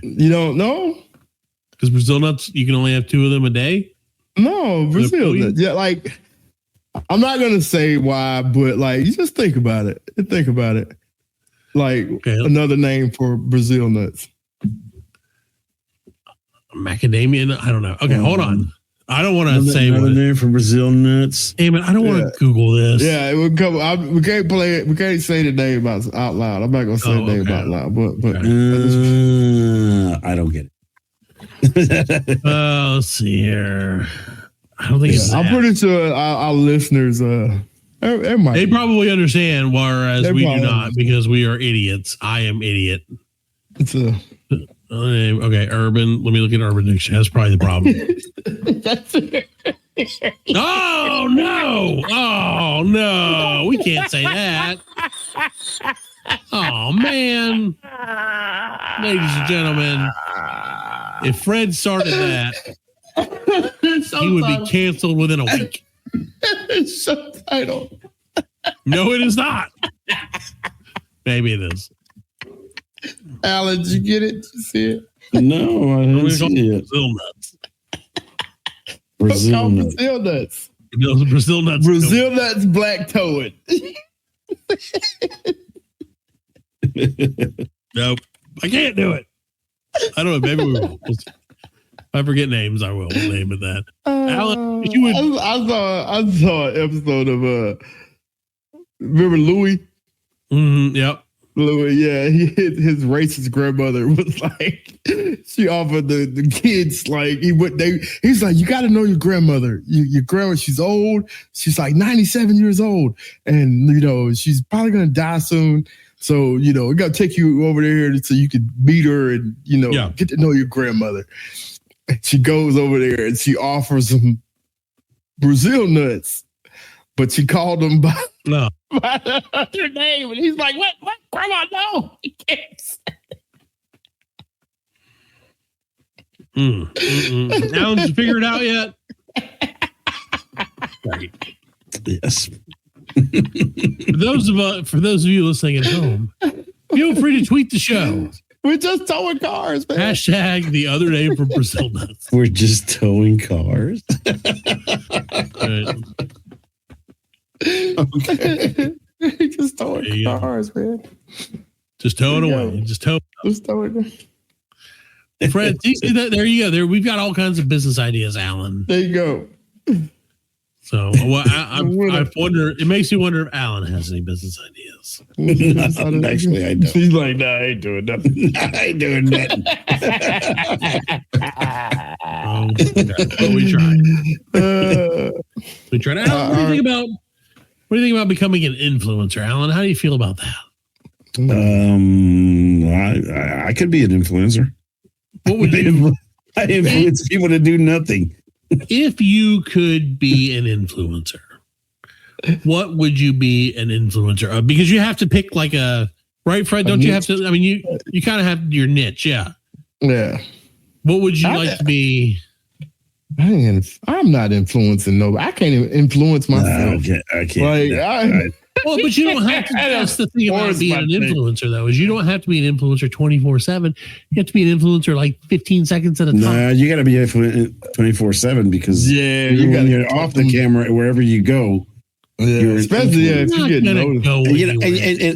You don't know? Because Brazil Nuts, you can only have 2 of them a day? No, Brazil Nuts. Yeah, like, I'm not going to say why, but, like, you just think about it. Like, another name for Brazil Nuts. Macadamia nut? I don't know. Okay, hold on. I don't want to say another name for Brazil Nuts. Damn it, I don't want to Google this. Yeah, it would come. We can't play it. We can't say the name out loud. I'm not gonna say the name out loud. But I don't get it. Let's see here. I don't think it's I'm pretty sure our listeners they probably understand, whereas we do not because we are idiots. I am idiot. It's okay, urban. Let me look at Urban Dictionary. That's probably the problem. Oh no! We can't say that. Oh man, ladies and gentlemen, if Fred started that, he would be canceled within a week. It's subtitled. No, it is not. Maybe it is. Alan, did you get it? Did you see it? No, I didn't see it. Brazil nuts. Brazil nuts. Brazil nuts. Brazil nuts black towing. Nope. I can't do it. I don't know. Maybe we will. If I forget names, I will. We'll name it that. Alan, you would. I saw an episode of remember Louis? Mm-hmm, yep. Louis, yeah, his racist grandmother was like, she offered the kids like he's like, you got to know your grandmother. Your grandma, she's old. She's like 97 years old, and she's probably gonna die soon. So we got to take you over there so you could meet her and get to know your grandmother. And she goes over there and she offers him Brazil nuts, but she called him by her name, and he's like, "What, grandma? No, he can't say." Alan, did you figure it out yet? Right. Yes. For those of you listening at home, feel free to tweet the show. We're just towing cars, man. Hashtag the other name for Brazil nuts. We're just towing cars. Right. Okay. Just towing cars, man. Just tow it away. Just tow it. Fred, there you go. There, we've got all kinds of business ideas, Alan. There you go. So, I wonder. It makes me wonder if Alan has any business ideas. Actually, I don't. He's like, "Nah, I ain't doing nothing. I ain't doing nothing." But we tried. We tried. Alan, what do you think about becoming an influencer, Alan? How do you feel about that? I could be an influencer. What would you? I influence people to do nothing. if you could be an influencer, what would you be an influencer of? Because you have to pick like a right, Fred. Don't you have to? I mean, you kind of have your niche, yeah. Yeah. What would you like to be? I'm not influencing nobody. I can't even influence myself. I can't. Well, but you don't have to. That's the thing about being an influencer, though, is you don't have to be an influencer 24/7. You have to be an influencer like 15 seconds at a time. No, you got to be 24/7 because you're off the camera wherever you go. Yeah, especially if you get noticed.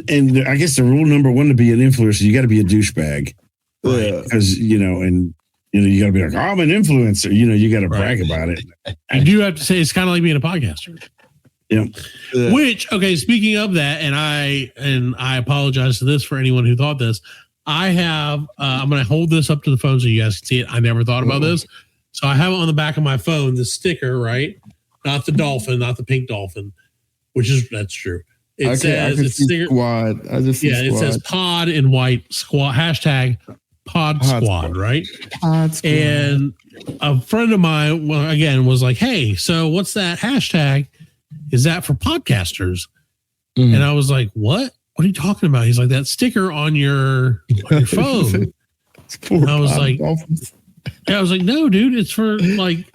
And I guess the rule number one to be an influencer, you got to be a douchebag. Yeah. Because you got to be like, I'm an influencer. You got to brag about it. You do have to say it's kind of like being a podcaster. Yeah. Which, okay, speaking of that, and I apologize to this for anyone who thought this. I have I'm going to hold this up to the phone so you guys can see it. I never thought about this. So I have it on the back of my phone, the sticker, right? Not the dolphin, not the pink dolphin, that's true. It says it's sticker squad. It says pod in white squad hashtag pod squad, right? Pod squad. And a friend of mine, was like, hey, so what's that hashtag? Is that for podcasters? Mm. And I was like, what? What are you talking about? He's like, that sticker on your phone. And I was like, no, dude, it's for like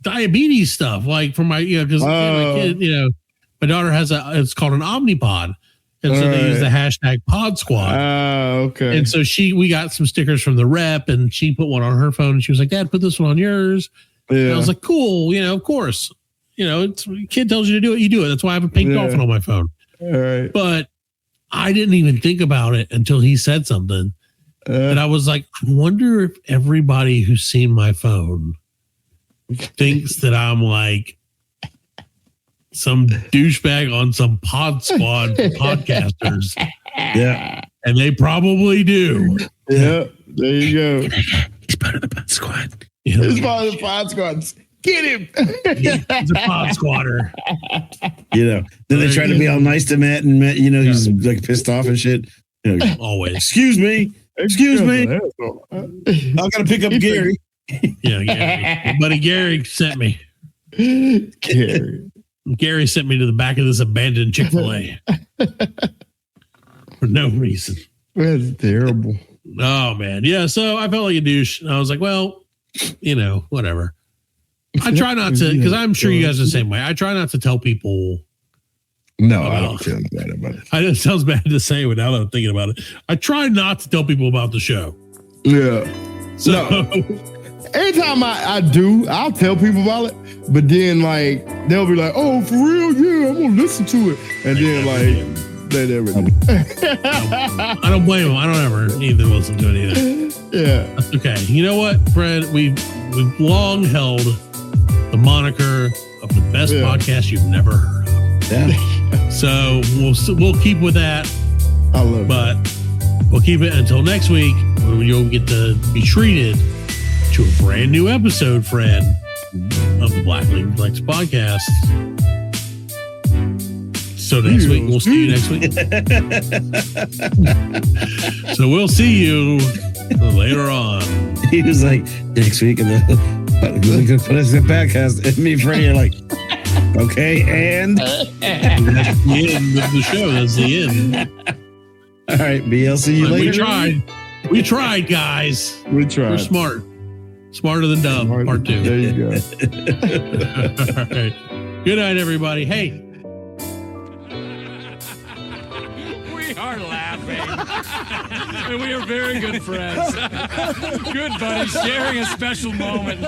diabetes stuff. Like for my, because my kid, my daughter has it's called an Omnipod. And so they use the hashtag Pod Squad. Okay. And so we got some stickers from the rep and she put one on her phone and she was like, Dad, put this one on yours. Yeah. And I was like, cool, of course. It's kid tells you to do it, you do it. That's why I have a pink dolphin on my phone. All right. But I didn't even think about it until he said something. And I was like, I wonder if everybody who's seen my phone thinks that I'm like some douchebag on some pod squad for podcasters. Yeah. And they probably do. Yeah. There you go. He's part of the pod squad. He's part of the pod squad. Get him. He's a pod squatter. Then they try to be all nice to Matt, and Matt, he's like pissed off and shit. Always. Excuse me. I gotta pick up Gary. Yeah, Gary. Buddy Gary sent me. Gary sent me to the back of this abandoned Chick-fil-A for no reason. That's terrible. Oh man, yeah. So I felt like a douche. I was like, well, whatever. I try not to, because I'm sure you guys are the same way. I try not to tell people. No, I don't feel bad about it. It sounds bad to say, but now that I'm thinking about it, I try not to tell people about the show. Yeah. So anytime I do, I'll tell people about it. But then, like, they'll be like, "Oh, for real? Yeah, I'm gonna listen to it." And then, like, they never do. I don't blame them. I don't ever even listen to it either. Yeah, that's okay. You know what, Fred? We've long held the moniker of the best podcast you've never heard of. Yeah. So we'll keep with that. I love it. But we'll keep it until next week when you'll get to be treated to a brand new episode, Fred, of the Black Link Flex podcast. So next week, we'll see you next week. So we'll see you later on. He was like, next week, and we're going to put us in the podcast. And me and Freddie are like, okay, and that's the end of the show. That's the end. All right, BLC, you later. We tried, guys. We tried. We're smart. Smarter than dumb. Part 2. There you go. All right. Good night, everybody. Hey. We are laughing. And we are very good friends. Good buddies, sharing a special moment.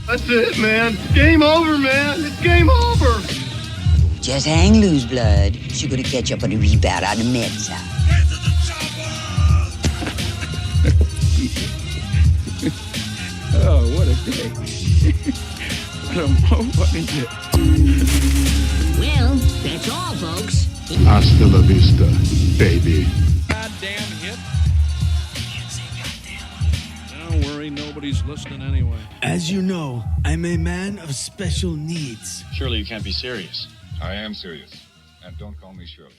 That's it, man. Game over, man. It's game over. Just hang loose, blood. She gonna catch up on the rebound on the men's side. Get to the chopper! Oh, what a day. What a fucking day. Well, that's all, folks. Hasta la vista, baby. Goddamn hit. Can't say goddamn. Don't worry, nobody. Nobody's listening anyway. As you know, I'm a man of special needs. Surely you can't be serious. I am serious. And don't call me Shirley.